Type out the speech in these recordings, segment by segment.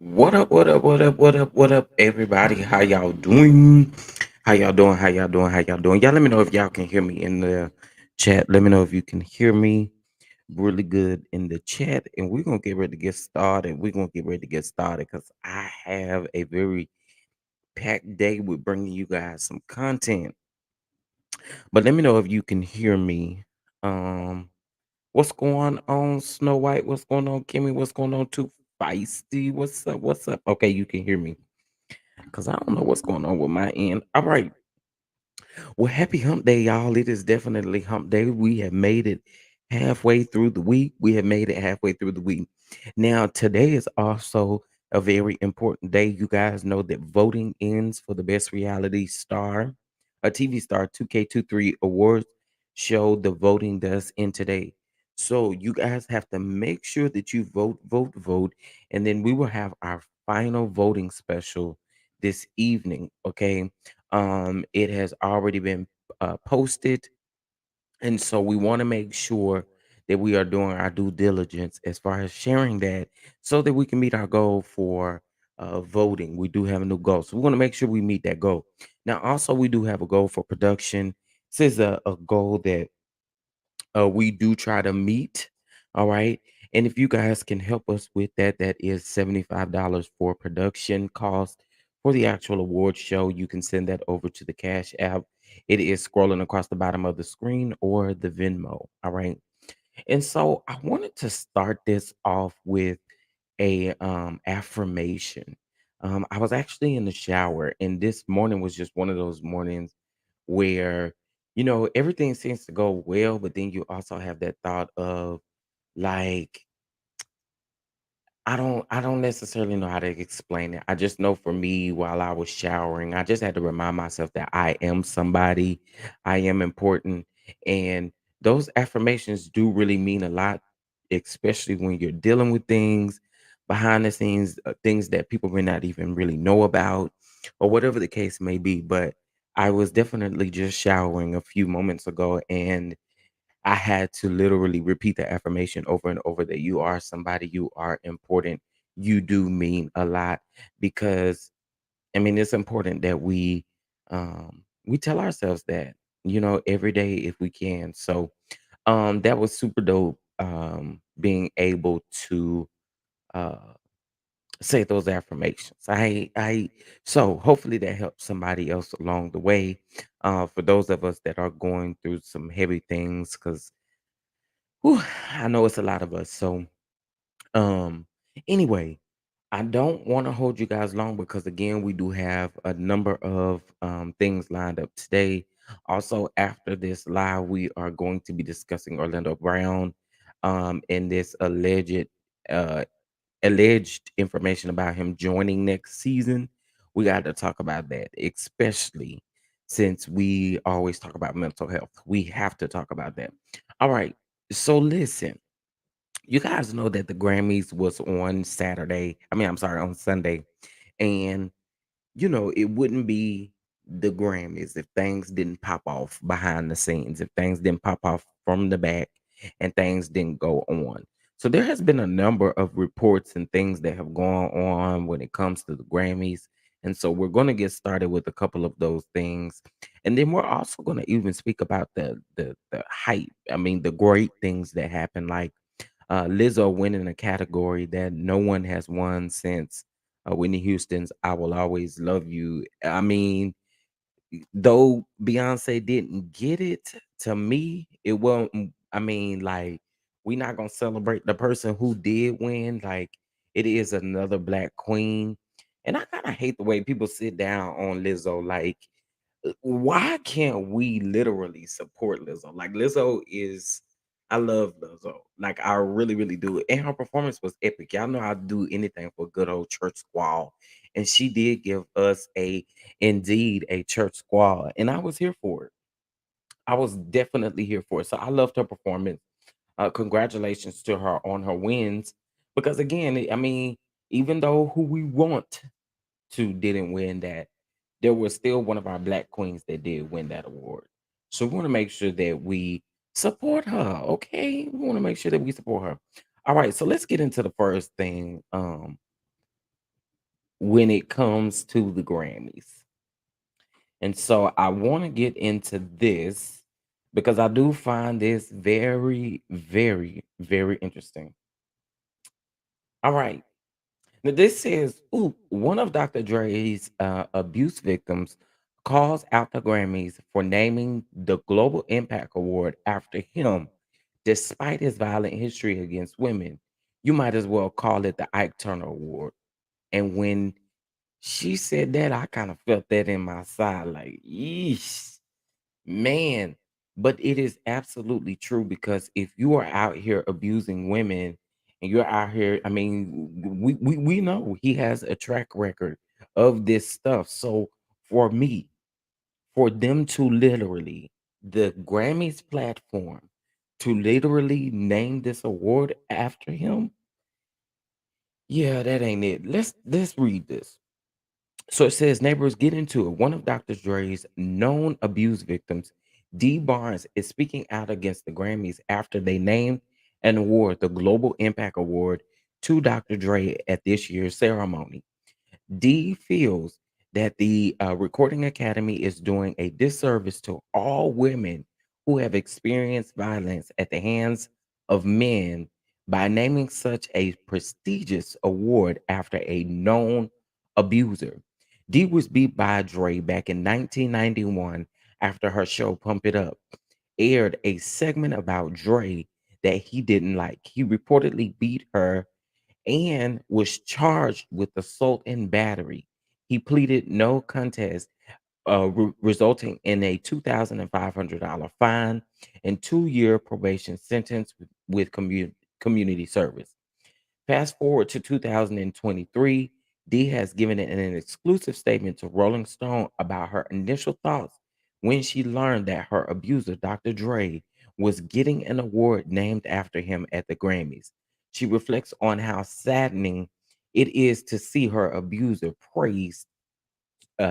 What up, what up, what up, what up, what up, everybody? How y'all doing? How y'all doing? How y'all doing? How y'all doing? Y'all let me know if y'all can hear me in the chat. Let me know if you can hear me really good in the chat. And we're going to get ready to get started. We're going to get ready to get started because I have a very packed day with bringing you guys some content. But let me know if you can hear me. Um, what's going on, Snow White? What's going on, Kimmy? What's going on, Too Feisty? What's up? What's up? Okay, you can hear me. Because I don't know what's going on with my end. All right. Well, happy hump day, y'all. It is definitely hump day. We have made it halfway through the week. We have made it halfway through the week. Now, today is also a very important day. You guys know that voting ends for the best reality star, a TV star 2K23 awards show. The voting does end today. So you guys have to make sure that you vote, vote, vote. And then we will have our final voting special this evening. Okay. It has already been posted, and so we want to make sure that we are doing our due diligence as far as sharing that, so that we can meet our goal for voting. We do have a new goal, so we want to make sure we meet that goal. Now, also, we do have a goal for production. This is a goal that we do try to meet. All right. And if you guys can help us with that, that is $75 for production cost for the actual award show. You can send that over to the Cash App. It is scrolling across the bottom of the screen, or the Venmo. All right. And so I wanted to start this off with a affirmation. I was actually in the shower, and this morning was just one of those mornings where everything seems to go well, but then you also have that thought of, like, I don't necessarily know how to explain it. I just know, for me, while I was showering, I just had to remind myself that I am somebody, I am important, and those affirmations do really mean a lot, especially when you're dealing with things behind the scenes, things that people may not even really know about, or whatever the case may be. But I was definitely just showering a few moments ago, and I had to literally repeat the affirmation over and over, that you are somebody, you are important, you do mean a lot. Because I mean, it's important that we tell ourselves that, every day if we can. So that was super dope, being able to uh say those affirmations. So hopefully that helps somebody else along the way. For those of us that are going through some heavy things, because I know it's a lot of us. So, um, anyway, I don't want to hold you guys long, because again, we do have a number of things lined up today. Also, after this live, we are going to be discussing Orlando Brown, and this uh, alleged information about him joining next season. We got to talk about that, especially since we always talk about mental health. We have to talk about that. All right. So listen, you guys know that the Grammys was on Saturday. I mean, I'm sorry, on Sunday. And it wouldn't be the Grammys if things didn't pop off behind the scenes, if things didn't pop off from the back, and things didn't go on. So there has been a number of reports and things that have gone on when it comes to the Grammys. And so we're going to get started with a couple of those things. And then we're also going to even speak about the hype. I mean, the great things that happen, like Lizzo winning a category that no one has won since Whitney Houston's "I Will Always Love You." I mean, though Beyonce didn't get it, to me, it won't. I mean, like, we not gonna celebrate the person who did win. Like, it is another black queen, and I kind of hate the way people sit down on Lizzo. Like, why can't we literally support Lizzo? Like, Lizzo is, I love Lizzo. Like, I really, really do. And her performance was epic. Y'all know I'd do anything for good old church squall. And she did give us indeed a church squall. And I was here for it. I was definitely here for it. So I loved her performance. Congratulations to her on her wins. Because again, I mean, even though who we want to didn't win that, there was still one of our black queens that did win that award. So we want to make sure that we support her. Okay. We want to make sure that we support her. All right. So let's get into the first thing. when it comes to the Grammys. And so I want to get into this because I do find this very, very, very interesting. All right. Now this says, ooh, one of Dr. Dre's abuse victims calls out the Grammys for naming the Global Impact Award after him, despite his violent history against women. You might as well call it the Ike Turner Award. And when she said that, I kind of felt that in my side, like, yeesh. Man, but it is absolutely true because if you are out here abusing women and you're out here, I mean, we know he has a track record of this stuff. So for me, for them to literally, the Grammys platform, to literally name this award after him, yeah, that ain't it. Let's read this. So it says neighbors get into it. One of Dr. Dre's known abuse victims, Dee Barnes, is speaking out against the Grammys after they named an award, the Global Impact Award, to Dr. Dre at this year's ceremony. Dee feels that the Recording Academy is doing a disservice to all women who have experienced violence at the hands of men by naming such a prestigious award after a known abuser. Dee was beat by Dre back in 1991 after her show Pump It Up aired a segment about Dre that he didn't like. He reportedly beat her and was charged with assault and battery. He pleaded no contest, resulting in a $2,500 fine and 2-year probation sentence with community service. Fast forward to 2023, Dee has given an exclusive statement to Rolling Stone about her initial thoughts when she learned that her abuser, Dr. Dre, was getting an award named after him at the Grammys. She reflects on how saddening it is to see her abuser praised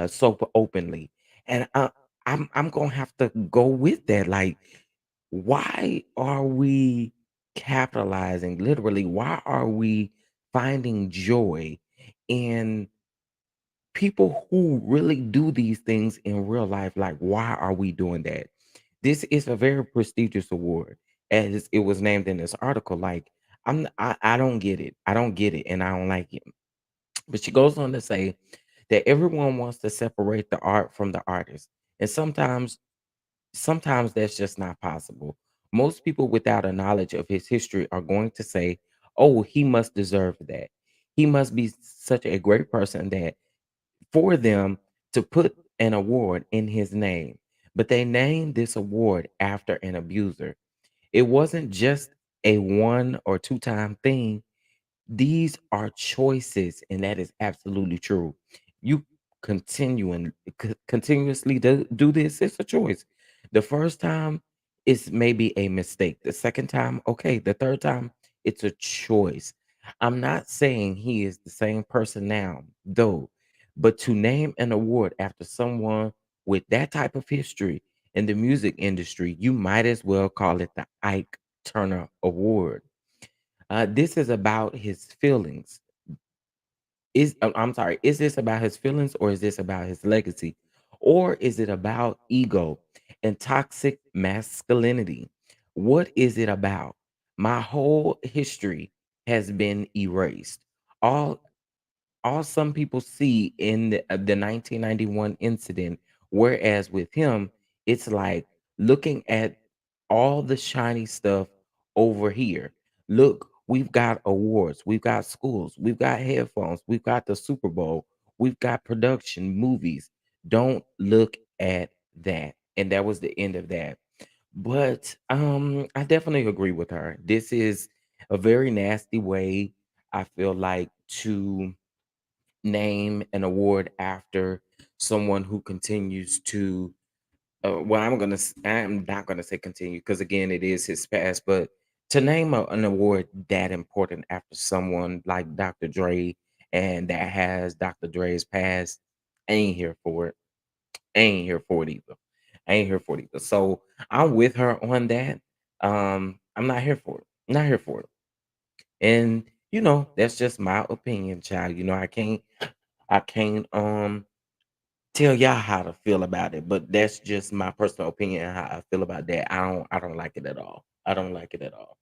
so openly. And I'm gonna have to go with that. Like, why are we capitalizing? Literally, why are we finding joy in people who really do these things in real life? Like, why are we doing that? This is a very prestigious award, as it was named in this article. Like, I don't get it. I don't get it, and I don't like it. But she goes on to say that everyone wants to separate the art from the artist. And sometimes that's just not possible. Most people without a knowledge of his history are going to say, "Oh, he must deserve that. He must be such a great person that for them to put an award in his name." But they named this award after an abuser. It wasn't just a one or two time thing. These are choices, and that is absolutely true. You continuously do this, it's a choice. The first time, it's maybe a mistake. The second time, okay. The third time, it's a choice. I'm not saying he is the same person now, though, but to name an award after someone with that type of history in the music industry, you might as well call it the Ike Turner Award. This is about his feelings. I'm sorry, is this about his feelings or is this about his legacy? Or is it about ego and toxic masculinity? What is it about? My whole history has been erased. All all some people see in the 1991 incident, whereas with him, it's like looking at all the shiny stuff over here. Look, we've got awards, we've got schools, we've got headphones, we've got the Super Bowl, we've got production, movies. Don't look at that. And that was the end of that. But I definitely agree with her. This is a very nasty way, I feel like, to name an award after someone who continues to well, I'm not gonna say continue because again it is his past, but to name an award that important after someone like Dr. Dre and that has Dr. Dre's past, I ain't here for it. I ain't here for it either. I ain't here for it either. So I'm with her on that. I'm not here for it. Not here for it. And that's just my opinion, child. I can't I can't tell y'all how to feel about it, but that's just my personal opinion and how I feel about that. I don't like it at all. I don't like it at all.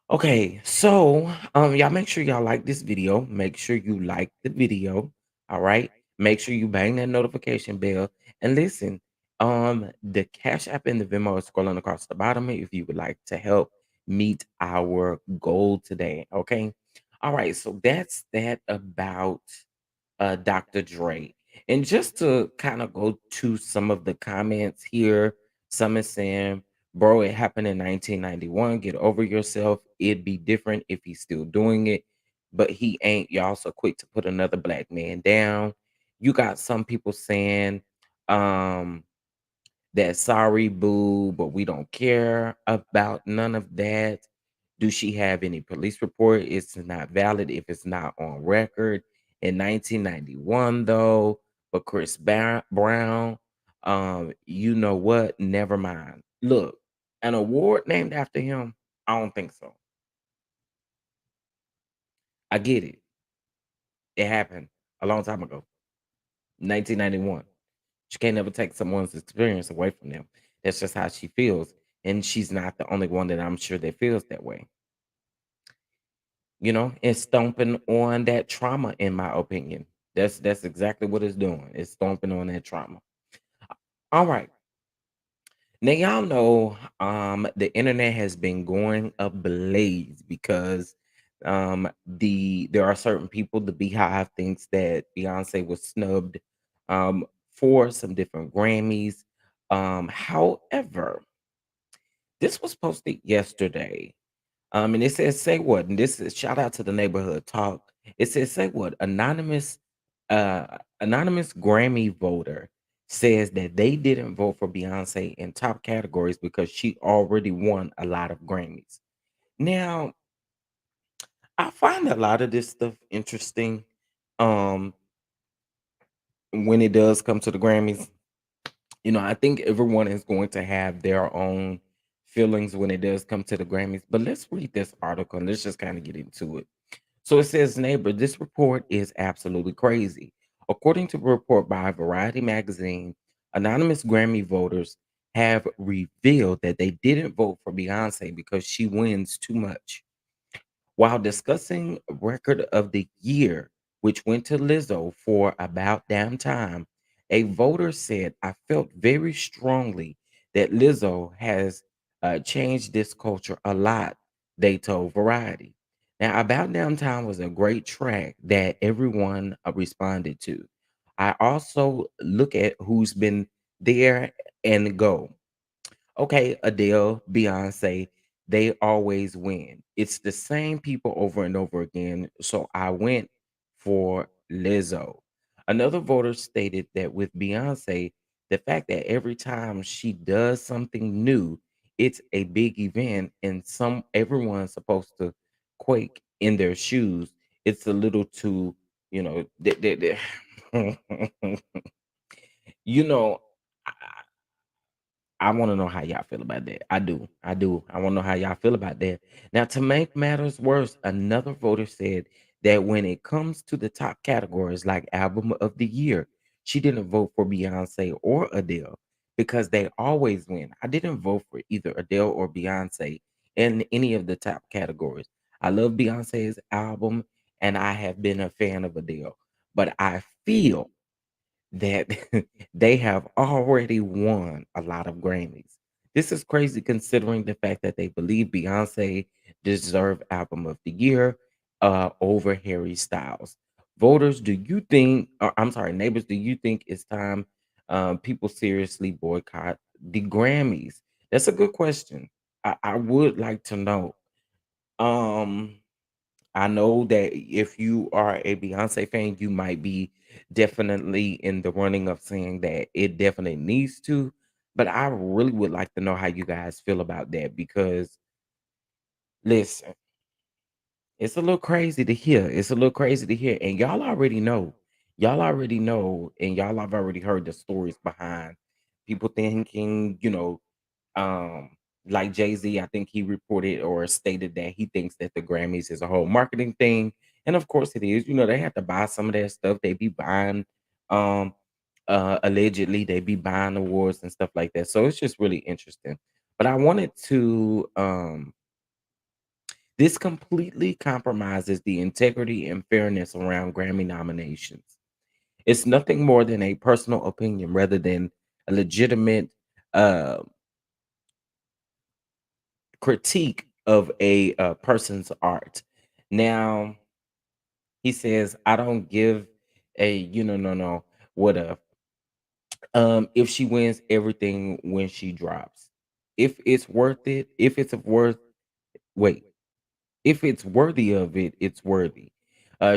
Okay, so y'all make sure y'all like this video. Make sure you like the video. All right. Make sure you bang that notification bell. And listen, the Cash App and the Venmo is scrolling across the bottom if you would like to help meet our goal today. Okay. All right, so that's that about Dr. Dre. And just to kind of go to some of the comments here, some is saying, bro, it happened in 1991. Get over yourself. It'd be different if he's still doing it, but he ain't. Y'all so quick to put another black man down. You got some people saying, um, that sorry, boo, but we don't care about none of that. Do she have any police report? It's not valid if it's not on record. In 1991, though, but Brown, you know what? Never mind. Look, an award named after him? I don't think so. I get it. It happened a long time ago, 1991. She can't never take someone's experience away from them. That's just how she feels. And she's not the only one that I'm sure that feels that way. And stomping on that trauma, in my opinion. That's exactly what it's doing. It's stomping on that trauma. All right. Now y'all know the internet has been going ablaze because there are certain people, the Beehive thinks that Beyonce was snubbed for some different Grammys. However, this was posted yesterday. And it says, say what? And this is shout out to the neighborhood talk. It says, say what? Anonymous Grammy voter says that they didn't vote for Beyonce in top categories because she already won a lot of Grammys. Now, I find a lot of this stuff interesting. Um, when it does come to the Grammys, I think everyone is going to have their own feelings when it does come to the Grammys. But let's read this article and let's just kind of get into it. So it says, neighbor, this report is absolutely crazy. According to a report by Variety magazine, anonymous Grammy voters have revealed that they didn't vote for Beyonce because she wins too much. While discussing Record of the Year, which went to Lizzo for About Damn Time, a voter said, I felt very strongly that Lizzo has changed this culture a lot, they told Variety. Now, About Damn Time was a great track that everyone responded to. I also look at who's been there and go. Okay, Adele, Beyonce, they always win. It's the same people over and over again. So I went for Lizzo. Another voter stated that with Beyonce, the fact that every time she does something new, it's a big event, and everyone's supposed to quake in their shoes. It's a little too, you know, you know, I want to know how y'all feel about that. I do. I do. I want to know how y'all feel about that. Now, to make matters worse, another voter said that when it comes to the top categories like Album of the Year, she didn't vote for Beyonce or Adele because they always win. I didn't vote for either Adele or Beyonce in any of the top categories. I love Beyonce's album and I have been a fan of Adele, but I feel that they have already won a lot of Grammys. This is crazy considering the fact that they believe Beyonce deserved Album of the Year over Harry Styles. Voters, do you think, I'm sorry, neighbors, do you think it's time people seriously boycott the Grammys? That's a good question. I would like to know. Um, I know that if you are a Beyonce fan, you might be definitely in the running of saying that it definitely needs to. But I really would like to know how you guys feel about that because listen, it's a little crazy to hear. It's a little crazy to hear. And y'all already know. Y'all already know, and y'all have already heard the stories behind people thinking, um, like Jay-Z, I think he reported or stated that he thinks that the Grammys is a whole marketing thing And of course it is. They have to buy some of that stuff. They be buying um allegedly they be buying awards and stuff like that. So it's just really interesting. But I wanted to this completely compromises the integrity and fairness around Grammy nominations. It's nothing more than a personal opinion rather than a legitimate uh critique of a person's art. Now, he says, I don't give a no what if she wins everything when she drops. If it's worth it, if it's worth wait, if it's worthy of it, it's worthy.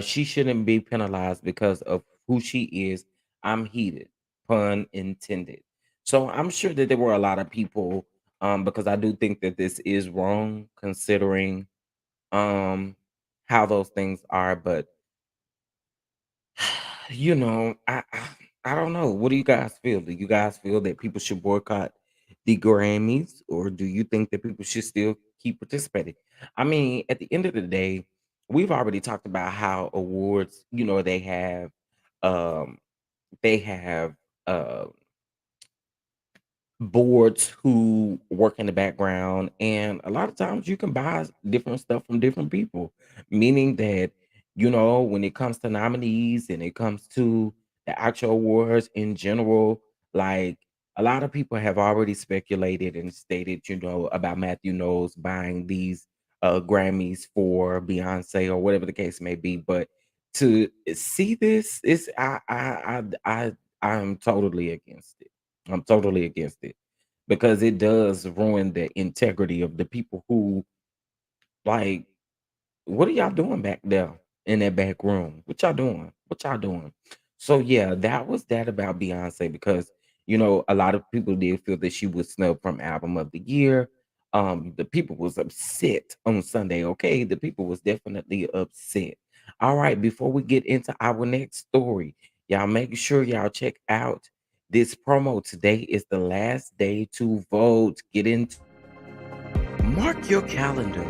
She shouldn't be penalized because of who she is. I'm heated, pun intended. So I'm sure that there were a lot of people, because I do think that this is wrong considering um how those things are. But I don't know. What do you guys feel? Do you guys feel that people should boycott the Grammys, or do you think that people should still keep participating? I mean, at the end of the day, we've already talked about how awards, um, they have uh boards who work in the background, and a lot of times you can buy different stuff from different people, meaning that when it comes to nominees and it comes to the actual awards in general, like a lot of people have already speculated and stated about Matthew Knowles buying these Grammys for Beyonce or whatever the case may be. But to see this is I'm totally against it. I'm totally against it because it does ruin the integrity of the people who, like, what are y'all doing back there in that back room? What y'all doing? What y'all doing? So yeah, that was that about Beyonce because a lot of people did feel that she was snubbed from album of the year. The people was upset on Sunday. Okay, the people was definitely upset. All right, before we get into our next story, y'all make sure y'all check out this promo. Today is the last day to vote. Get into Mark your calendar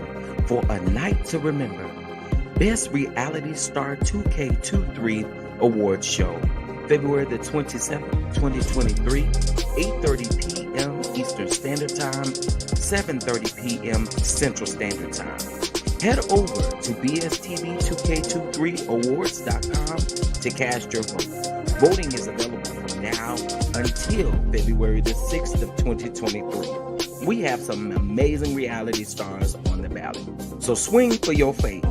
for a night to remember. Best Reality Star 2K23 Awards Show, February the 27th, 2023, 8:30 p.m. Eastern Standard Time, 7:30 p.m. Central Standard Time. Head over to BSTV2K23Awards.com to cast your vote. Voting is available from now until February the 6th of 2023. We have some amazing reality stars on the ballot. So swing for your fate.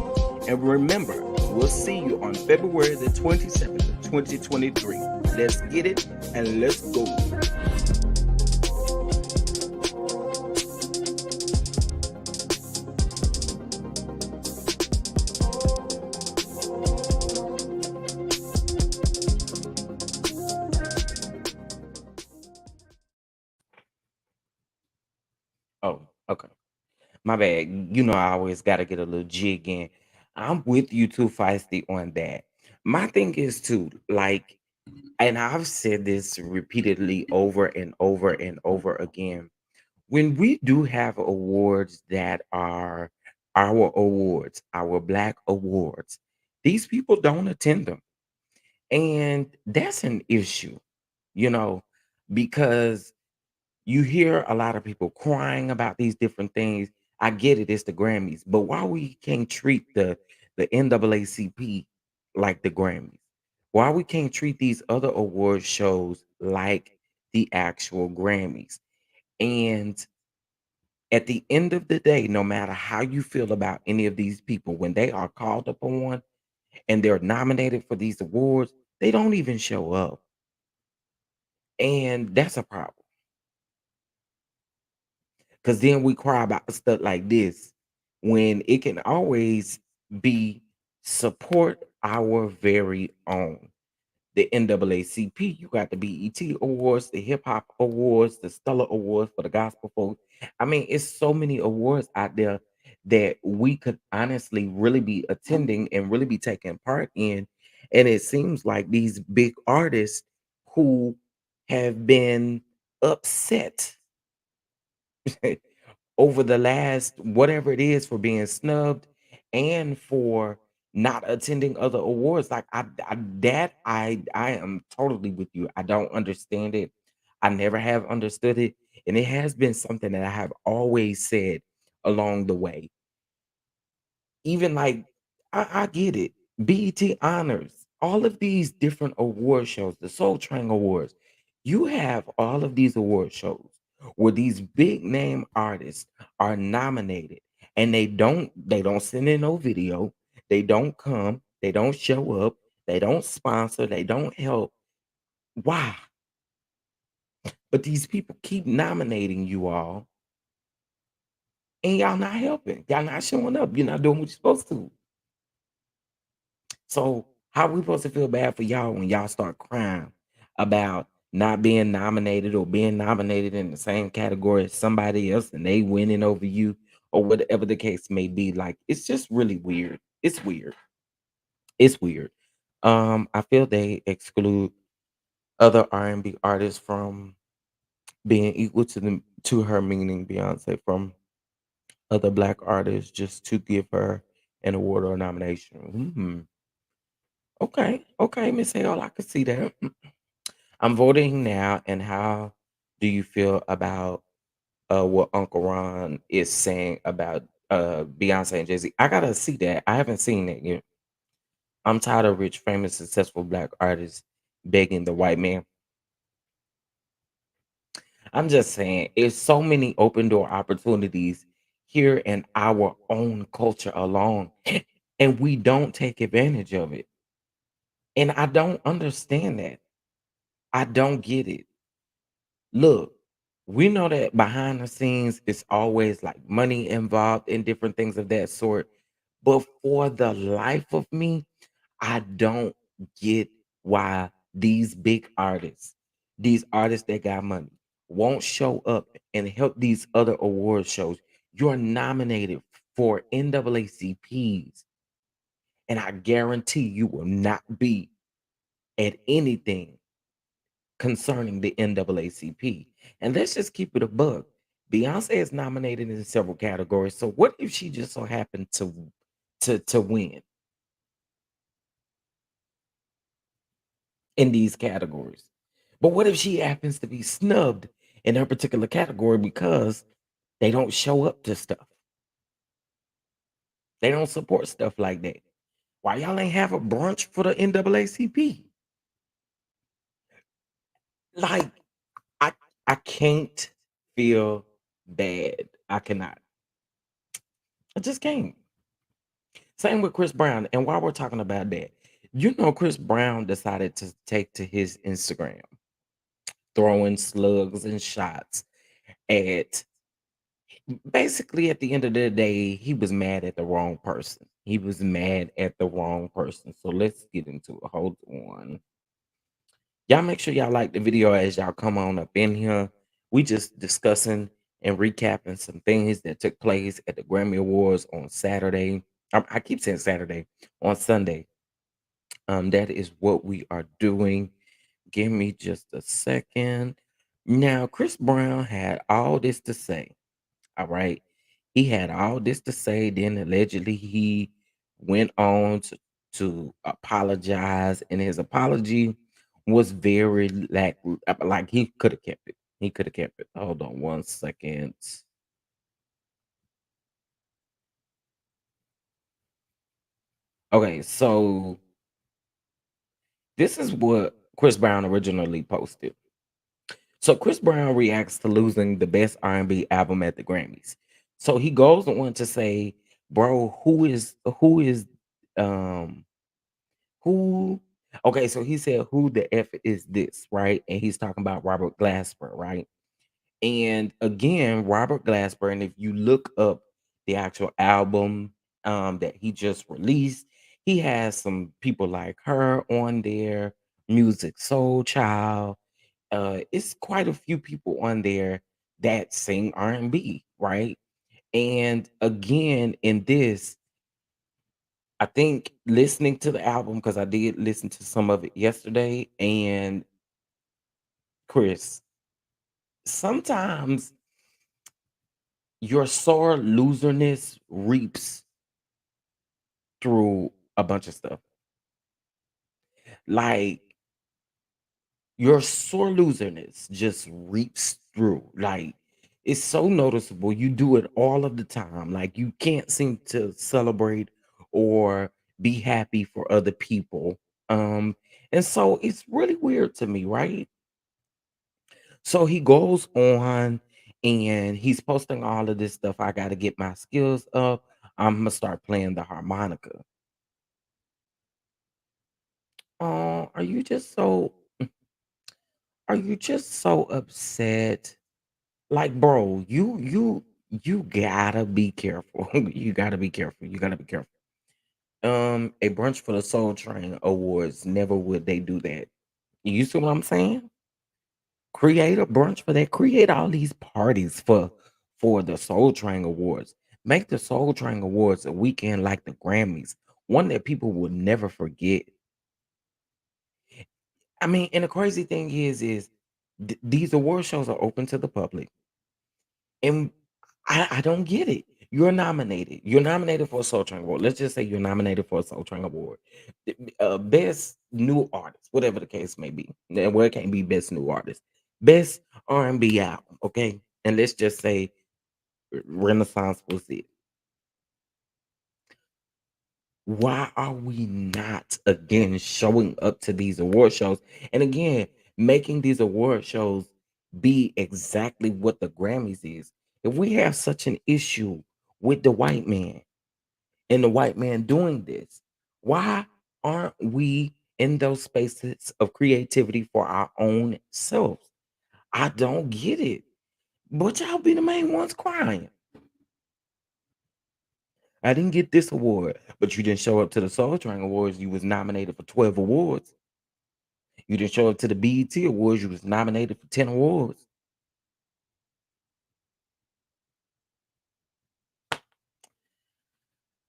And remember, we'll see you on February the 27th of 2023. Let's get it and let's go. Oh, okay. My bad. I always got to get a little jig in. I'm with you too, Feisty, on that. My thing is too, like, and I've said this repeatedly over and over and over again. When we do have awards that are our awards, our Black awards, these people don't attend them. And that's an issue, you know, because you hear a lot of people crying about these different things. I get it, it's the Grammys, but why we can't treat the NAACP like the Grammys? Why we can't treat these other award shows like the actual Grammys? And at the end of the day, no matter how you feel about any of these people, when they are called upon and they're nominated for these awards, they don't even show up. And that's a problem. Because then we cry about stuff like this when it can always be support our very own. The NAACP, you got the BET Awards, the Hip Hop Awards, the Stellar Awards for the gospel folks. I mean, it's so many awards out there that we could honestly really be attending and really be taking part in. And it seems like these big artists who have been upset over the last whatever it is for being snubbed and for not attending other awards. Like I am totally with you. I don't understand it. I never have understood it. And it has been something that I have always said along the way. Even like I get it. BET honors, all of these different award shows, the Soul Train Awards. You have all of these award shows where these big name artists are nominated and they don't send in no video, they don't come, they don't show up, they don't sponsor, they don't help. Why? But these people keep nominating you all and y'all not helping. Y'all not showing up. You're not doing what you're supposed to. So how we supposed to feel bad for y'all when y'all start crying about not being nominated or being nominated in the same category as somebody else and they winning over you or whatever the case may be? Like it's just really weird. It's weird. It's weird. I feel they exclude other R&B artists from being equal to them to her, meaning Beyonce, from other black artists just to give her an award or nomination. Okay, okay, Miss Hale, I could see that. I'm voting now, and how do you feel about what Uncle Ron is saying about Beyonce and Jay Z? I gotta see that. I haven't seen it yet. I'm tired of rich, famous, successful black artists begging the white man. I'm just saying, it's so many open door opportunities here in our own culture alone, and we don't take advantage of it. And I don't understand that. I don't get it. Look, we know that behind the scenes it's always like money involved in different things of that sort. But for the life of me, I don't get why these artists that got money, won't show up and help these other award shows. You're nominated for NAACPs, and I guarantee you will not be at anything concerning the NAACP. And let's just keep it a bug. Beyonce is nominated in several categories. So what if she just so happened to win in these categories? But what if she happens to be snubbed in her particular category because they don't show up to stuff? They don't support stuff like that. Why y'all ain't have a brunch for the NAACP? Like I I can't feel bad. I cannot. I just can't. Same with Chris Brown. And while we're talking about that, you know, Chris Brown decided to take to his Instagram, throwing slugs and shots at basically at the end of the day, he was mad at the wrong person. He was mad at the wrong person. So let's get into it. Hold on. Y'all make sure y'all like the video as y'all come on up in here. We just discussing and recapping some things that took place at the Grammy Awards on Saturday. I keep saying Saturday, on Sunday. That is what we are doing. Give me just a second. Now, Chris Brown had all this to say. All right. He had all this to say. Then allegedly he went on to apologize, and his apology was very like he could have kept it. He could have kept it. Hold on one second. Okay, so this is what Chris Brown originally posted. So Chris Brown reacts to losing the best R&B album at the Grammys. So he goes on to say, "Bro, who is um who?" Okay, so he said, "Who the f is this?" Right, and he's talking about Robert Glasper, right? And again, Robert Glasper, and if you look up the actual album that he just released, he has some people like her on there, Music Soul Child, it's quite a few people on there that sing R&B, right? And again, in this, I think listening to the album, because I did listen to some of it yesterday, and Chris, sometimes your sore loserness reaps through a bunch of stuff. Like your sore loserness just reaps through. Like it's so noticeable. You do it all of the time. Like you can't seem to celebrate or be happy for other people. Um, and so it's really weird to me, right? So he goes on and he's posting all of this stuff. I got to get my skills up. I'm gonna start playing the harmonica. Are you just so are you just so upset? Like, bro, you gotta be careful. You gotta be careful. You gotta be careful. A brunch for the Soul Train Awards, never would they do that. You see what I'm saying? Create a brunch for that. Create all these parties for the Soul Train Awards. Make the Soul Train Awards a weekend like the Grammys, one that people will never forget. I mean, and the crazy thing is these award shows are open to the public, and I don't get it. You're nominated. You're nominated for a Soul Train Award. Let's just say you're nominated for a Soul Train Award. Best new artist, whatever the case may be. Well, it can't be best new artist. Best R&B album, okay? And let's just say Renaissance was it. Why are we not again showing up to these award shows? And again, making these award shows be exactly what the Grammys is. If we have such an issue with the white man and the white man doing this, why aren't we in those spaces of creativity for our own selves? I don't get it. But y'all be the main ones crying. I didn't get this award, but you didn't show up to the Soul Train Awards. You was nominated for 12 awards. You didn't show up to the BET Awards. You was nominated for 10 awards.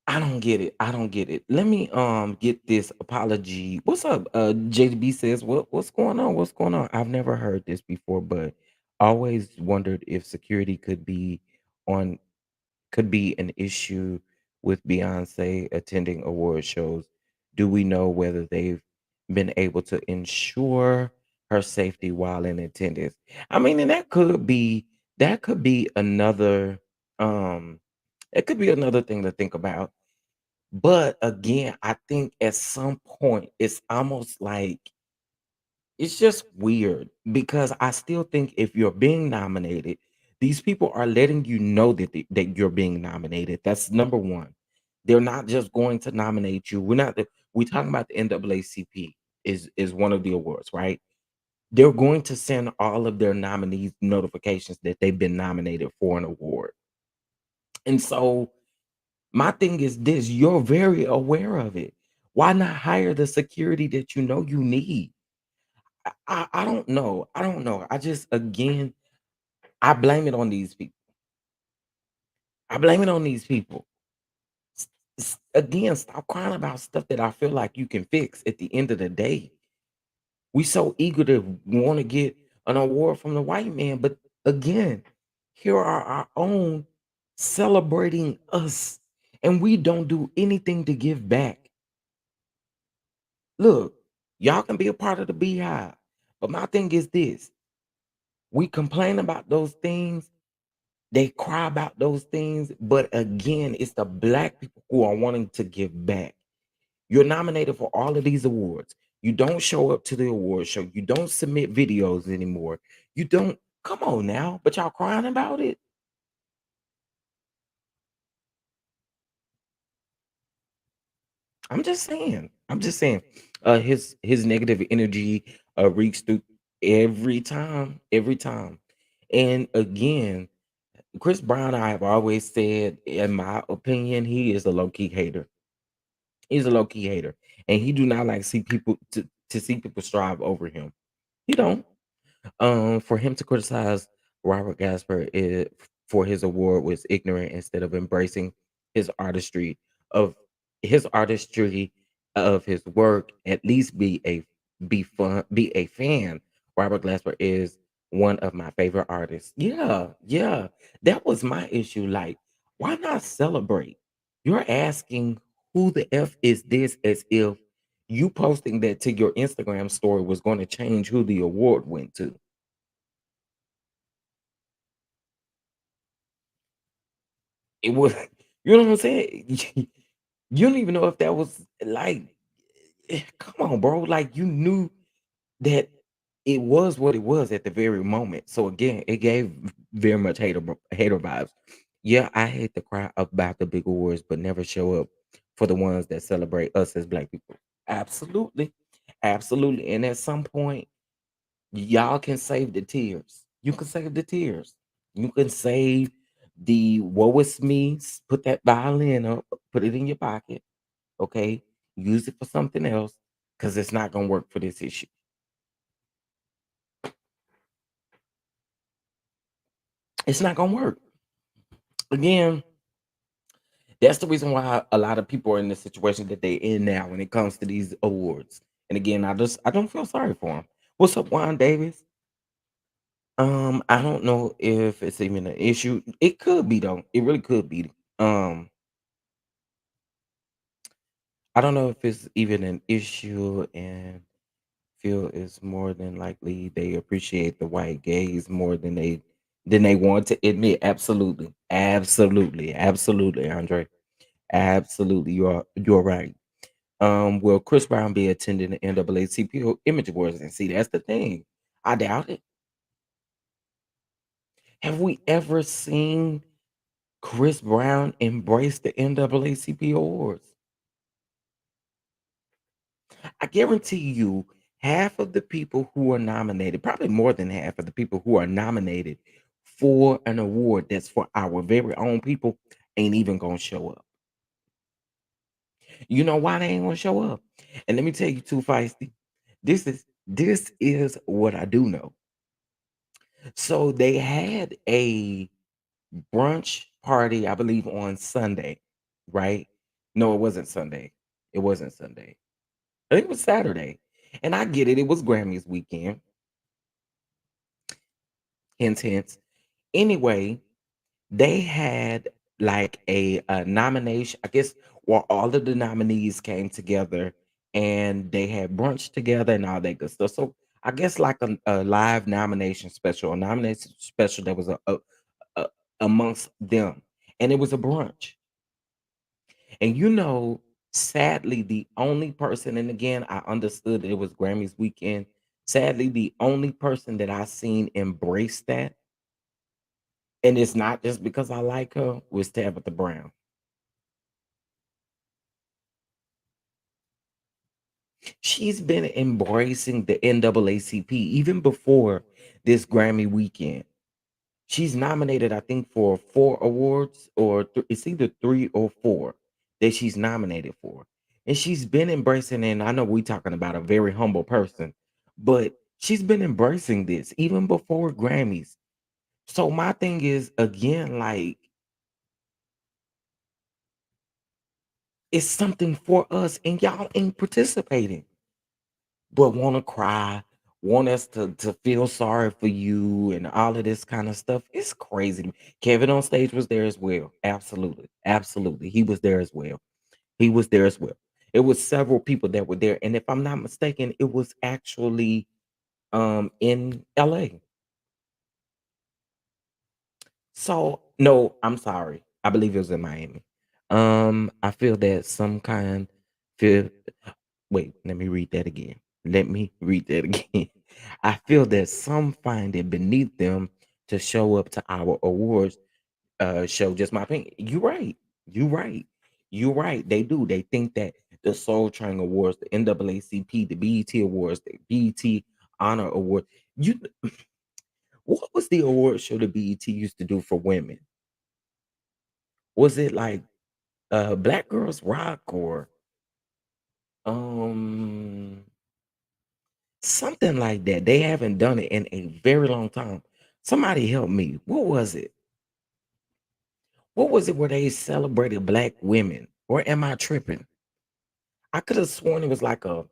I don't get it. I don't get it. Let me get this apology. What's up? JB says, what's going on? What's going on? I've never heard this before, but always wondered if security on could be an issue with Beyonce attending award shows. Do we know whether they've been able to ensure her safety while in attendance? I mean, and that could be another um it could be another thing to think about. But again, I think at some point it's almost like it's just weird because I still think if you're being nominated, these people are letting you know that you're being nominated. That's number one. They're not just going to nominate you. We talking about the NAACP is one of the awards, right? They're going to send all of their nominees notifications that they've been nominated for an award. And so my thing is this, you're very aware of it. Why not hire the security that you know you need? I don't know. I don't know. I just again, I blame it on these people. I blame it on these people. Again, stop crying about stuff that I feel like you can fix at the end of the day. We so eager to want to get an award from the white man, but again, here are our own celebrating us, and we don't do anything to give back. Look, y'all can be a part of the beehive, but my thing is this: we complain about those things. They cry about those things, but again, it's the black people who are wanting to give back. You're nominated for all of these awards. You don't show up to the award show. You don't submit videos anymore. You don't come on now, but y'all crying about it. I'm just saying. I'm just saying. His negative energy reeks through every time. And again, Chris Brown, I have always said, in my opinion, he is a low key hater. He's a low key hater, and he do not like see people to see people strive over him. He don't. For him to criticize Robert Gasper for his award was ignorant instead of embracing his artistry of his artistry of his work. At least be a fan. Robert Glasper is one of my favorite artists. Yeah, yeah. That was my issue. Like, why not celebrate? You're asking. Who the F is this? As if you posting that to your Instagram story was going to change who the award went to. It was, you know what I'm saying? You don't even know if that was like, come on, bro. Like you knew that it was what it was at the very moment. So again, it gave very much hater vibes. Yeah, I hate to cry about the big awards, but never show up for the ones that celebrate us as black people. Absolutely. Absolutely. And at some point, y'all can save the tears. You can save the tears. You can save the woe is me. Put that violin up, put it in your pocket. Okay. Use it for something else because it's not gonna work for this issue. It's not gonna work. Again, that's the reason why a lot of people are in the situation that they in now when it comes to these awards. And again, I don't feel sorry for them. What's up, Juan Davis? I don't know if it's even an issue. It could be though. It really could be. Um, I don't know if it's even an issue, and feel it's more than likely they appreciate the white gaze more than they want to admit. Absolutely, absolutely, absolutely, Andre. Absolutely, you're right. Will Chris Brown be attending the NAACP Image Awards? And see, that's the thing. I doubt it. Have we ever seen Chris Brown embrace the NAACP awards? I guarantee you, half of the people who are nominated, probably more than half of the people who are nominated for an award that's for our very own people, ain't even gonna show up. You know why they ain't gonna show up? And let me tell you too, Feisty. This is what I do know. So they had a brunch party, I believe, on Sunday, right? No, it wasn't Sunday. It wasn't Sunday. I think it was Saturday. And I get it. It was Grammys weekend. Hence, hence. Anyway, they had like a nomination, I guess, where all of the nominees came together and they had brunch together and all that good stuff. So I guess like a live nomination special, a nomination special that was a amongst them, and it was a brunch. And sadly, the only person, and again, I understood it was Grammys weekend. Sadly, the only person that I seen embrace that, and it's not just because I like her, was Tabitha Brown. She's been embracing the NAACP even before this Grammy weekend. She's nominated, I think, for 4 awards or it's either 3 or 4 that she's nominated for. And she's been embracing, and I know we talking about a very humble person, but she's been embracing this even before Grammys. So my thing is again, like, it's something for us and y'all ain't participating. But wanna cry, want us to feel sorry for you and all of this kind of stuff. It's crazy to me. Kevin on stage was there as well. Absolutely. Absolutely. He was there as well. He was there as well. It was several people that were there. And if I'm not mistaken, it was actually in LA. So no, I'm sorry. I believe it was in Miami. I feel that some kind feel wait, let me read that again. Let me read that again. I feel that some find it beneath them to show up to our awards show. Just my opinion. You're right. You're right. You're right. They do. They think that the Soul Train Awards, the NAACP, the BET Awards, the BET Honor Award. You, what was the award show the BET used to do for women? Was it like Black Girls Rock or um something like that? They haven't done it in a very long time. Somebody help me. What was it? What was it where they celebrated black women? Or am I tripping? I could have sworn it was like a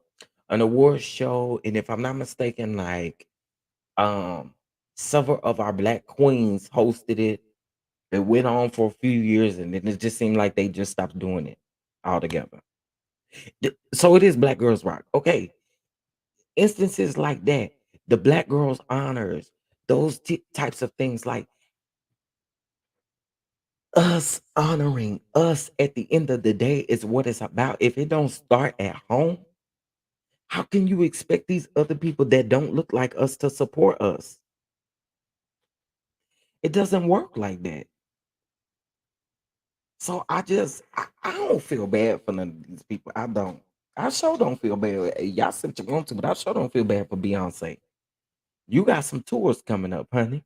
an award show, and if I'm not mistaken, like um several of our black queens hosted it. It went on for a few years, and then it just seemed like they just stopped doing it. altogether. So it is Black Girls Rock. Okay, instances like that, the Black Girls Honors, those types of things, like us honoring us at the end of the day is what it's about. If it don't start at home, how can you expect these other people that don't look like us to support us? It doesn't work like that. So I don't feel bad for none of these people. I don't. I sure don't feel bad. Y'all said you want to, but I sure don't feel bad for Beyonce. You got some tours coming up, honey.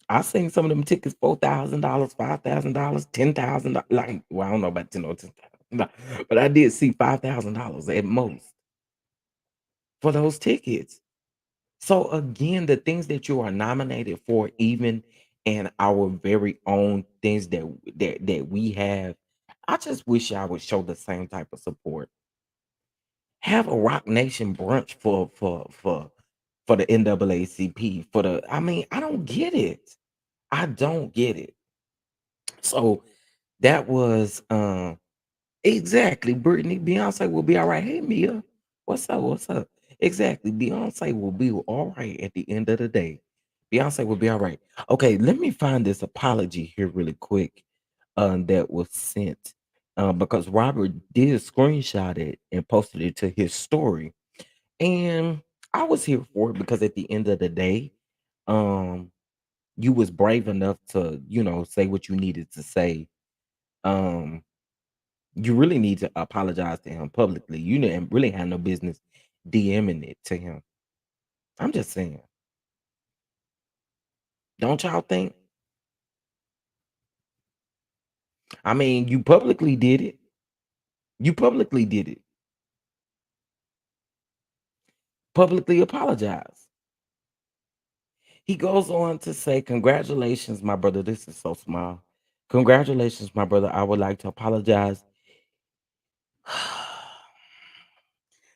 I seen some of them tickets $4,000, $5,000, $10,000. Like, well, I don't know about 10 or 10,000, but I did see $5,000 at most for those tickets. So again, the things that you are nominated for, even in our very own things that we have, I just wish I would show the same type of support. Have a Rock Nation brunch for the NAACP. For the, I mean, I don't get it. I don't get it. So that was exactly Brittany. Beyonce will be all right. Hey Mia, what's up? What's up? Exactly. Beyonce will be all right at the end of the day. Beyonce will be all right. Okay, let me find this apology here really quick. That was sent. Because Robert did screenshot it and posted it to his story. And I was here for it because at the end of the day, um, you was brave enough to, say what you needed to say. Um, you really need to apologize to him publicly. You didn't really have no business DMing it to him. I'm just saying. Don't y'all think? I mean, you publicly did it. You publicly did it. Publicly apologize. He goes on to say, "Congratulations, my brother." This is so small. "Congratulations, my brother. I would like to apologize."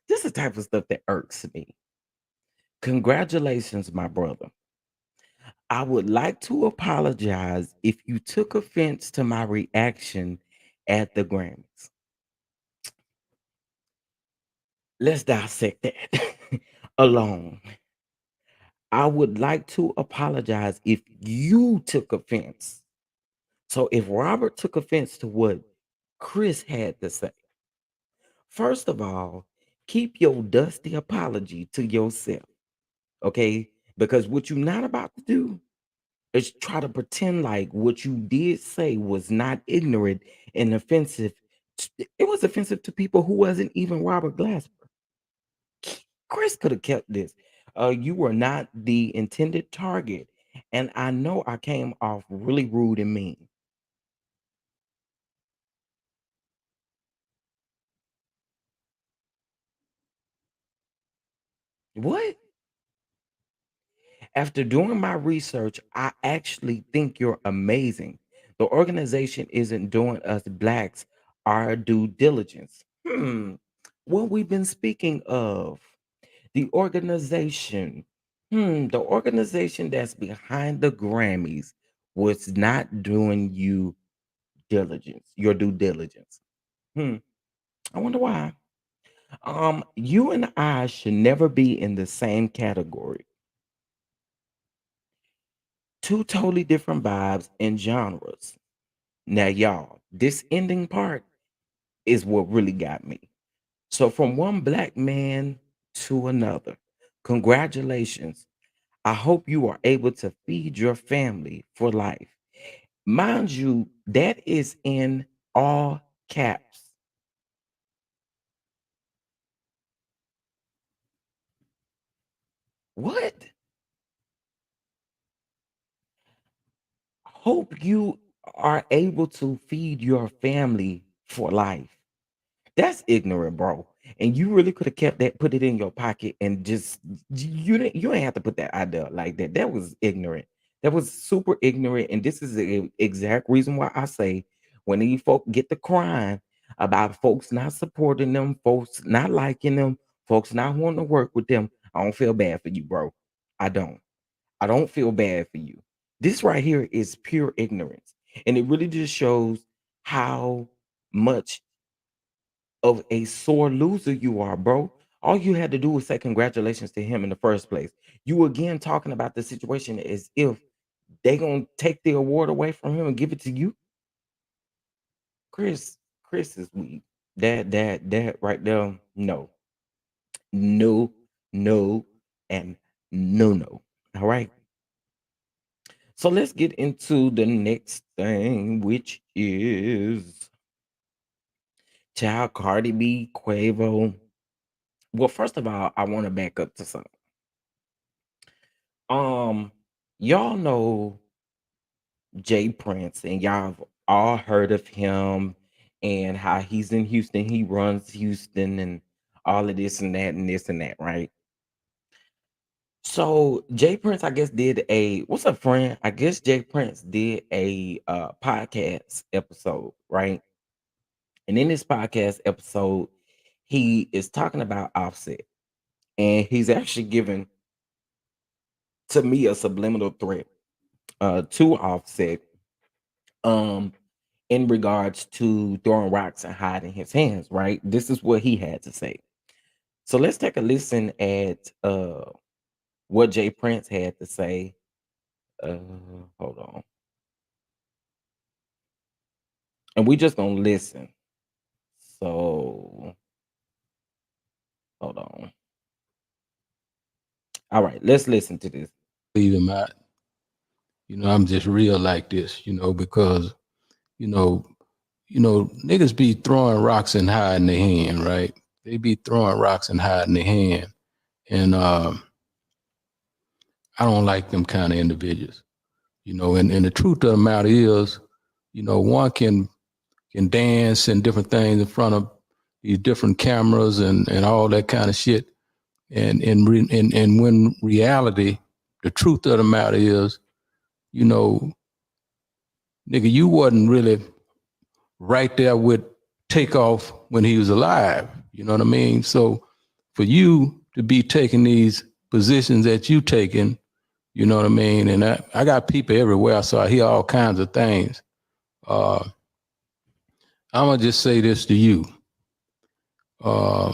This is the type of stuff that irks me. "Congratulations, my brother. I would like to apologize if you took offense to my reaction at the Grammys." Let's dissect that alone. "I would like to apologize if you took offense." So if Robert took offense to what Chris had to say, first of all, keep your dusty apology to yourself, okay? Because what you're not about to do is try to pretend like what you did say was not ignorant and offensive. It was offensive to people who wasn't even Robert Glasper. Chris could have kept this. You were not the intended target. And I know I came off really rude and mean. What? "After doing my research, I actually think you're amazing. The organization isn't doing us blacks our due diligence." What we've been speaking of, the organization, the organization that's behind the Grammys was not doing your due diligence. Hmm. I wonder why. You and I should never be in the same category. Two totally different vibes and genres. Now, y'all, this ending part is what really got me. So, from one black man to another, congratulations. I hope you are able to feed your family for life. Mind you, that is in all caps. What? Hope you are able to feed your family for life. That's ignorant, bro. And you really could have kept that, put it in your pocket, and just you ain't have to put that out there like that. That was ignorant. That was super ignorant. And this is the exact reason why I say when these folk get to crying about folks not supporting them, folks not liking them, folks not wanting to work with them, I don't feel bad for you, bro. I don't. I don't feel bad for you. This right here is pure ignorance. And it really just shows how much of a sore loser you are, bro. All you had to do was say congratulations to him in the first place. You again talking about the situation as if they gonna take the award away from him and give it to you. Chris, Chris is weak. That right there. No, no, no, and no. All right. So let's get into the next thing, which is Child Cardi B, Quavo. Well, first of all, I want to back up to something. Um, y'all know Jay Prince, and y'all have all heard of him and how he's in Houston. He runs Houston and all of this and that and this and that, right? So Jay Prince, I guess, did a what's up, friend? I guess Jay Prince did a podcast episode, right? And in this podcast episode, he is talking about Offset, and he's actually giving to me a subliminal threat to Offset um in regards to throwing rocks and hiding his hands, right? This is what he had to say. So let's take a listen at what Jay Prince had to say. Uh hold on. And we just gonna listen. So hold on. All right, let's listen to this. Leave him out. I'm just real like this, because you know, niggas be throwing rocks and hiding their hand, right? They be throwing rocks and hiding their hand, and I don't like them kind of individuals, And the truth of the matter is, one can dance and different things in front of these different cameras and all that kind of shit, and when reality, the truth of the matter is, you know, nigga, you wasn't really right there with Takeoff when he was alive. You know what I mean? So for you to be taking these positions that you taking, you know what I mean? And I got people everywhere, so I hear all kinds of things. Uh, I'm gonna just say this to you. Uh,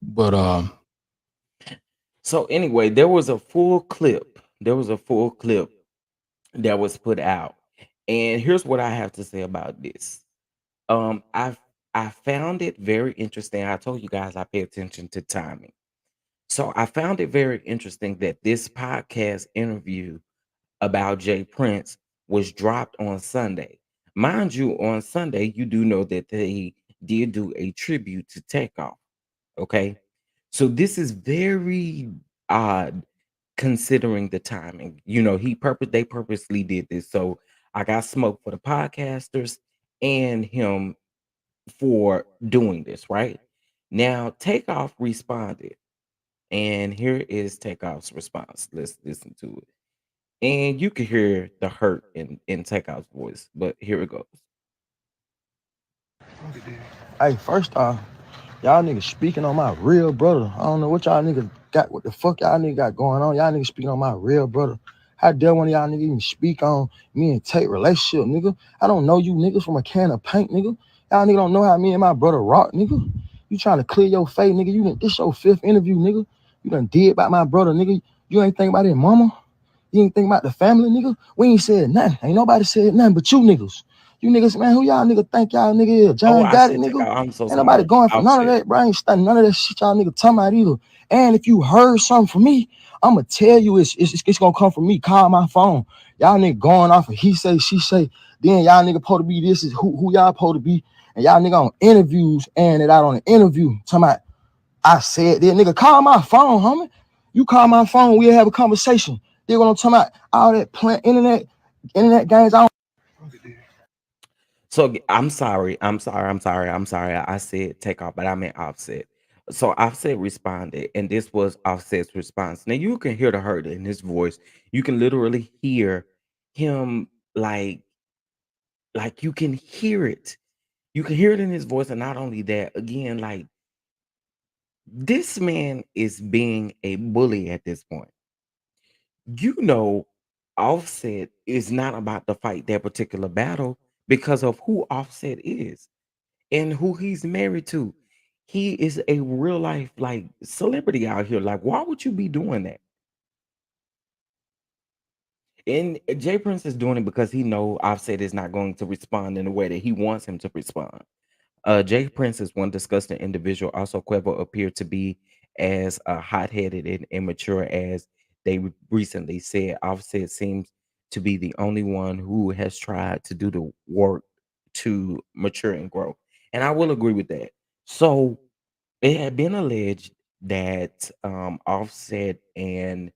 but So anyway, there was a full clip. There was a full clip that was put out. And here's what I have to say about this. Um, I I found it very interesting. I told you guys I pay attention to timing. So I found it very interesting that this podcast interview about Jay Prince was dropped on Sunday. Mind you, on Sunday, you do know that they did do a tribute to Takeoff. Okay. So this is very odd considering the timing. They purposely did this. So I got smoke for the podcasters and him for doing this, right? Now, Takeoff responded, and here is Takeoff's response. Let's listen to it. And you can hear the hurt in Takeoff's voice, but here it goes. Hey, first off, y'all niggas speaking on my real brother. I don't know what y'all niggas got, what the fuck y'all niggas got going on. Y'all niggas speaking on my real brother. How dare one of y'all niggas even speak on me and Tate relationship, nigga? I don't know you niggas from a can of paint, nigga. Y'all niggas don't know how me and my brother rock, nigga. You trying to clear your face, nigga. This your fifth interview, nigga. You done did about my brother, nigga. You ain't think about it, mama. You ain't think about the family, nigga. We ain't said nothing. Ain't nobody said nothing but you niggas. You niggas, man, who y'all nigga think y'all nigga is? Oh, John I got it, said nigga. Takeoff. I'm so Ain't nobody sorry. going for none of Offset. that, bro. I ain't studying none of that shit y'all nigga talking about either. And if you heard something from me, I'ma tell you it's gonna come from me. Call my phone. Y'all nigga going off of he say, she say. Then y'all nigga supposed to be this is who y'all supposed to be. And y'all nigga on interviews and it out on the interview. Talking about I said that nigga call my phone, homie. You call my phone, we'll have a conversation. They what I'm talking about, all that plant internet games. I don't So I'm sorry. I'm sorry. I said Takeoff, but I meant Offset. So Offset responded, and this was Offset's response. Now you can hear the hurt in his voice. You can literally hear him like you can hear it. You can hear it in his voice, and not only that, again, like this man is being a bully at this point. You know, Offset is not about to fight that particular battle because of who Offset is and who he's married to. He is a real life like celebrity out here. Like, why would you be doing that? And Jay Prince is doing it because he know Offset is not going to respond in the way that he wants him to respond. Jay Prince is one disgusting individual. Also, Quavo appeared to be as hot-headed and immature as they recently said. Offset seems to be the only one who has tried to do the work to mature and grow. And I will agree with that. So it had been alleged that Offset and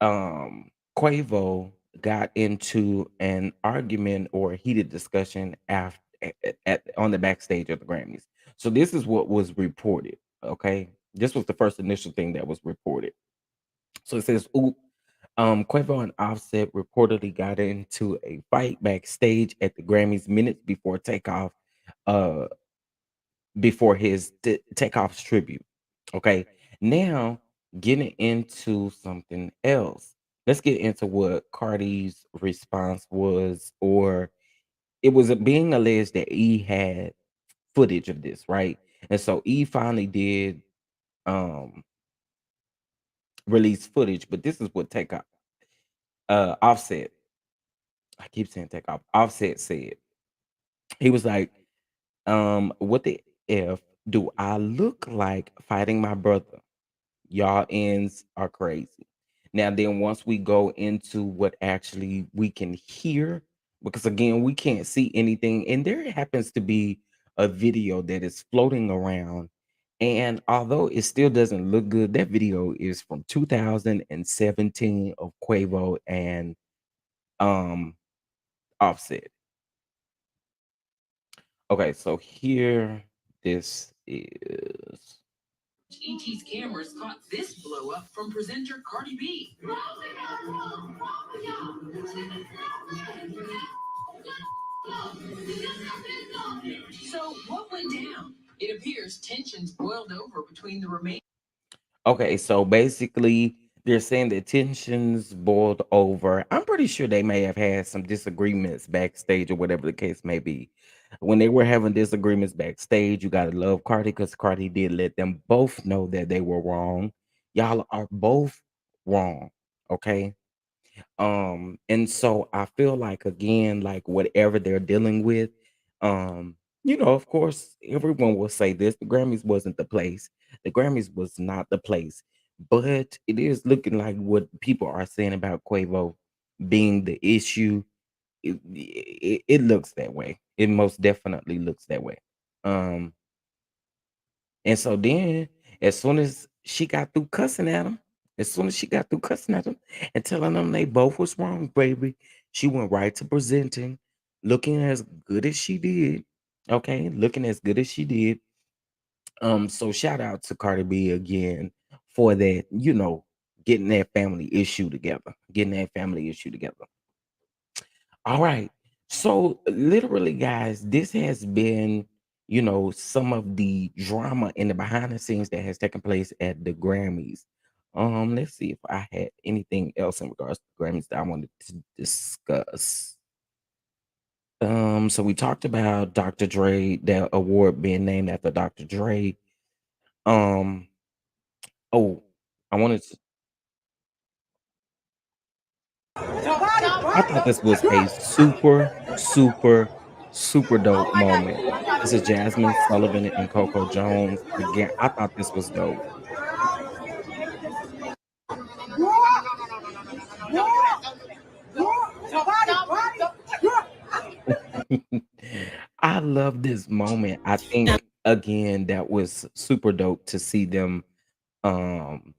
Quavo got into an argument or a heated discussion after on the backstage of the Grammys. So this is what was reported. Okay, this was the first initial thing that was reported. So it says, "Oop, Quavo and Offset reportedly got into a fight backstage at the Grammys minutes before takeoff, uh, before his takeoff's tribute." Okay, now getting into something else. Let's get into what Cardi's response was, or it was being alleged that E had footage of this, right? And so E finally did um release footage, but this is what Takeoff Offset. I keep saying Takeoff. Offset said he was like, what the F do I look like fighting my brother? Y'all ends are crazy. Now, then once we go into what actually we can hear, because again, we can't see anything, and there happens to be a video that is floating around. And although it still doesn't look good, that video is from 2017 of Quavo and um Offset. Okay, so here this is. ET's cameras caught this blow up from presenter Cardi B. So, what went down? It appears tensions boiled over between the remaining. Okay, so basically, they're saying that tensions boiled over. I'm pretty sure they may have had some disagreements backstage or whatever the case may be. When they were having disagreements backstage, you gotta love Cardi because Cardi did let them both know that they were wrong. Y'all are both wrong. Okay. And so I feel like again, like whatever they're dealing with, of course, everyone will say this: the Grammys wasn't the place. The Grammys was not the place, but it is looking like what people are saying about Quavo being the issue. It looks that way. It most definitely looks that way. Um, and so then, as soon as she got through cussing at him, as soon as she got through cussing at him and telling them they both was wrong, baby, she went right to presenting, looking as good as she did. Okay, looking as good as she did. So shout out to Cardi B again for that, getting that family issue together. Getting that family issue together. All right. So literally, guys, this has been, some of the drama in the behind the scenes that has taken place at the Grammys. Let's see if I had anything else in regards to the Grammys that I wanted to discuss. So we talked about Dr. Dre, the award being named after Dr. Dre. Um, oh, I wanted to I thought this was a super, super, super dope moment. This is Jasmine Sullivan and Coco Jones. Again, I thought this was dope. I love this moment. I think again that was super dope to see them um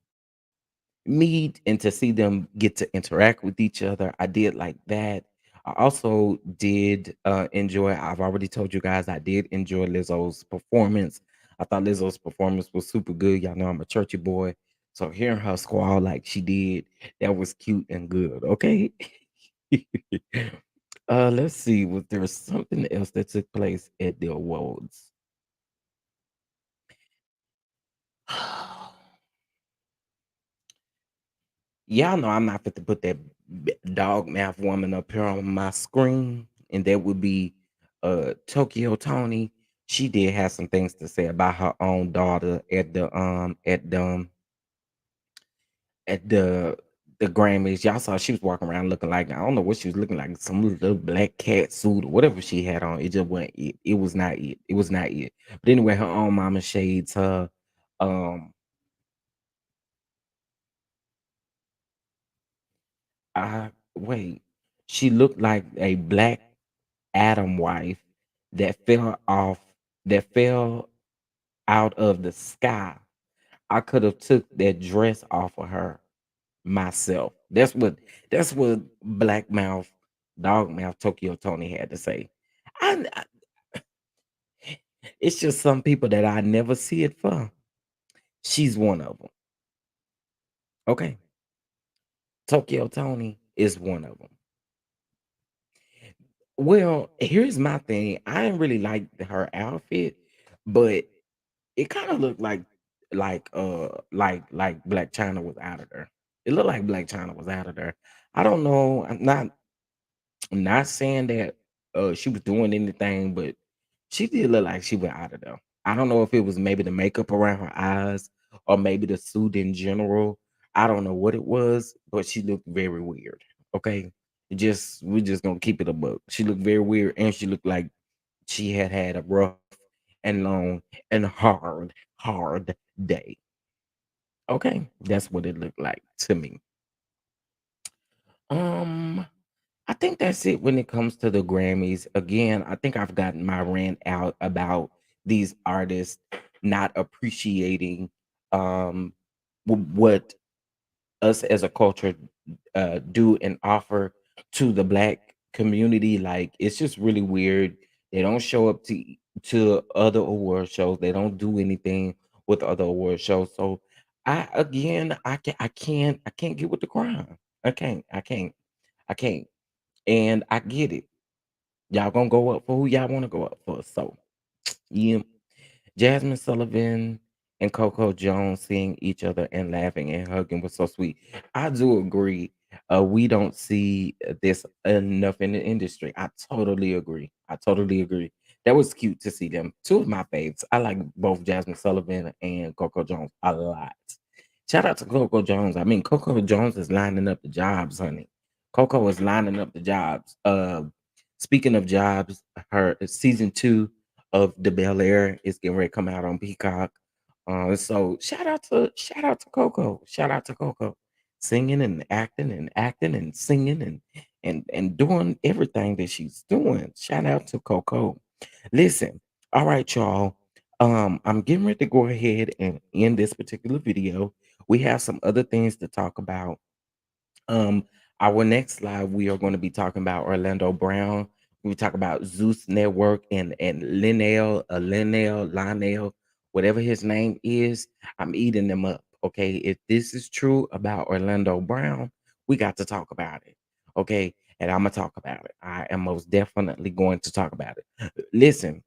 meet and to see them get to interact with each other. I did like that. I also did enjoy, I've already told you guys, I did enjoy Lizzo's performance. I thought Lizzo's performance was super good. Y'all know I'm a churchy boy. So hearing her squall like she did, that was cute and good. Okay. Let's see. Was there something else that took place at the awards? Y'all know I'm not fit to put that dog mouth woman up here on my screen, and that would be Tokyo Tony. She did have some things to say about her own daughter at the Grammys. Y'all saw she was walking around looking like, I don't know what she was looking like, some little black cat suit or whatever she had on. It just wasn't it. It was not it. It was not it. But anyway, her own mama shades her. Um, I wait. She looked like a black Adam wife that fell off, that fell out of the sky. I could have took that dress off of her myself. That's what Black Mouth, Dog Mouth, Tokyo Tony had to say. I it's just some people that I never see it for. She's one of them. Okay, Tokyo Tony is one of them. Well, here's my thing. I didn't really like her outfit, but it kind of looked like Black China was out of there. It looked like Black China was out of there. I don't know. I'm not saying that she was doing anything, but she did look like she was out of there. I don't know if it was maybe the makeup around her eyes or maybe the suit in general. I don't know what it was, but she looked very weird. Okay. We're just gonna keep it a book. She looked very weird and she looked like she had had a rough and long and hard day. Okay. That's what it looked like to me. Um, I think that's it when it comes to the Grammys. Again, I think I've gotten my rant out about these artists not appreciating um what us as a culture do and offer to the black community. Like it's just really weird. They don't show up to other award shows. They don't do anything with other award shows. So I can't get with the crime. I can't. And I get it. Y'all gonna go up for who y'all want to go up for. So yeah, Jasmine Sullivan and Coco Jones seeing each other and laughing and hugging was so sweet. I do agree. We don't see this enough in the industry. I totally agree. I totally agree. That was cute to see them. Two of my faves. I like both Jasmine Sullivan and Coco Jones a lot. Shout out to Coco Jones. I mean, Coco Jones is lining up the jobs, honey. Coco is lining up the jobs. Speaking of jobs, her season two of The Bel Air is getting ready to come out on Peacock. So shout out to Coco. Shout out to Coco. Singing and acting and singing and doing everything that she's doing. Shout out to Coco. Listen, all right, y'all. I'm getting ready to go ahead and end this particular video. We have some other things to talk about. um, our next live, we are going to be talking about Orlando Brown. We talk about Zeus Network and Lionel, whatever his name is. I'm eating them up. Okay, if this is true about Orlando Brown, we got to talk about it. Okay, and I'm gonna talk about it. I am most definitely going to talk about it. Listen,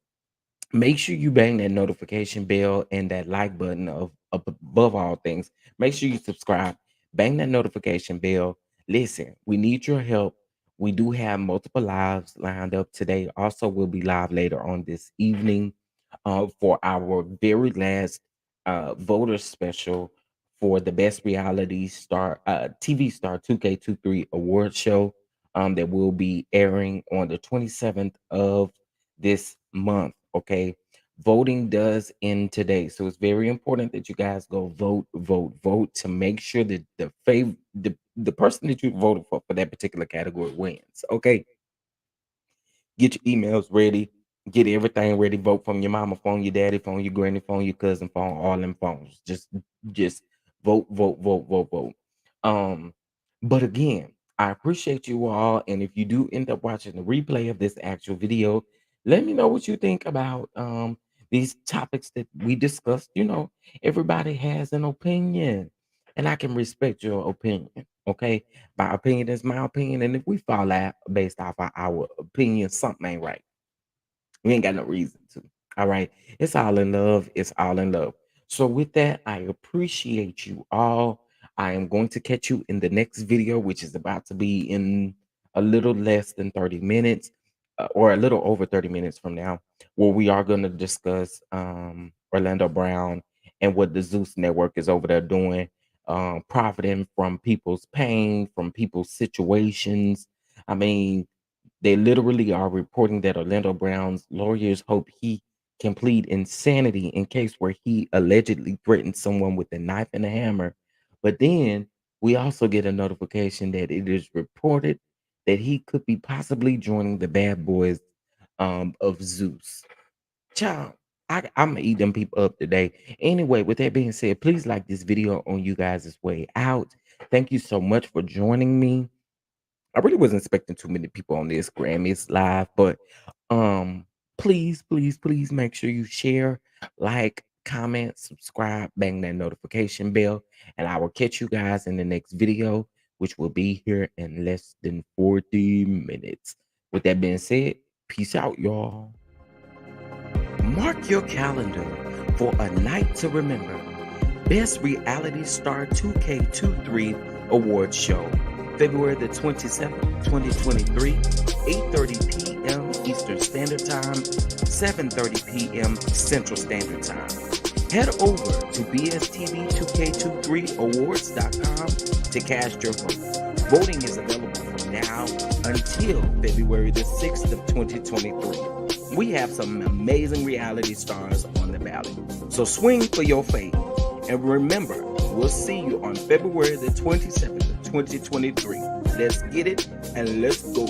make sure you bang that notification bell and that like button of up above all things. Make sure you subscribe, bang that notification bell. Listen, we need your help. We do have multiple lives lined up today. Also, we'll be live later on this evening for our very last voter special for the best reality star TV star 2K23 award show that will be airing on the 27th of this month. Okay. Voting does end today. So it's very important that you guys go vote to make sure that the person that you voted for that particular category wins. Okay. Get your emails ready. Get everything ready. Vote from your mama phone, your daddy phone, your granny phone, your cousin phone, all them phones. Just vote. Um, but again, I appreciate you all. And if you do end up watching the replay of this actual video, let me know what you think about these topics that we discussed. Everybody has an opinion, and I can respect your opinion. Okay, my opinion is my opinion, and if we fall out based off of our opinion, something ain't right. We ain't got no reason to. All right. It's all in love. It's all in love. So with that, I appreciate you all. I am going to catch you in the next video, which is about to be in a little less than 30 minutes or a little over 30 minutes from now, where we are going to discuss Orlando Brown and what the Zeus Network is over there doing, profiting from people's pain, from people's situations. I mean, they literally are reporting that Orlando Brown's lawyers hope he can plead insanity in case where he allegedly threatened someone with a knife and a hammer. But then we also get a notification that it is reported that he could be possibly joining the bad boys of Zeus. Child, I'm gonna eat them people up today. Anyway, with that being said, please like this video on you guys' way out. Thank you so much for joining me. I really wasn't expecting too many people on this Grammys live, but please, please, please make sure you share, like, comment, subscribe, bang that notification bell, and I will catch you guys in the next video, which will be here in less than 40 minutes. With that being said, peace out, y'all. Mark your calendar for a night to remember. Best Reality Star 2K23 Awards Show. February the 27th, 2023, 8:30 p.m. Eastern Standard Time, 7:30 p.m. Central Standard Time. Head over to BSTV2K23awards.com to cast your vote. Voting is available from now until February the 6th of 2023. We have some amazing reality stars on the ballot, so swing for your fate. And remember, we'll see you on February the 27th of 2023. Let's get it and let's go.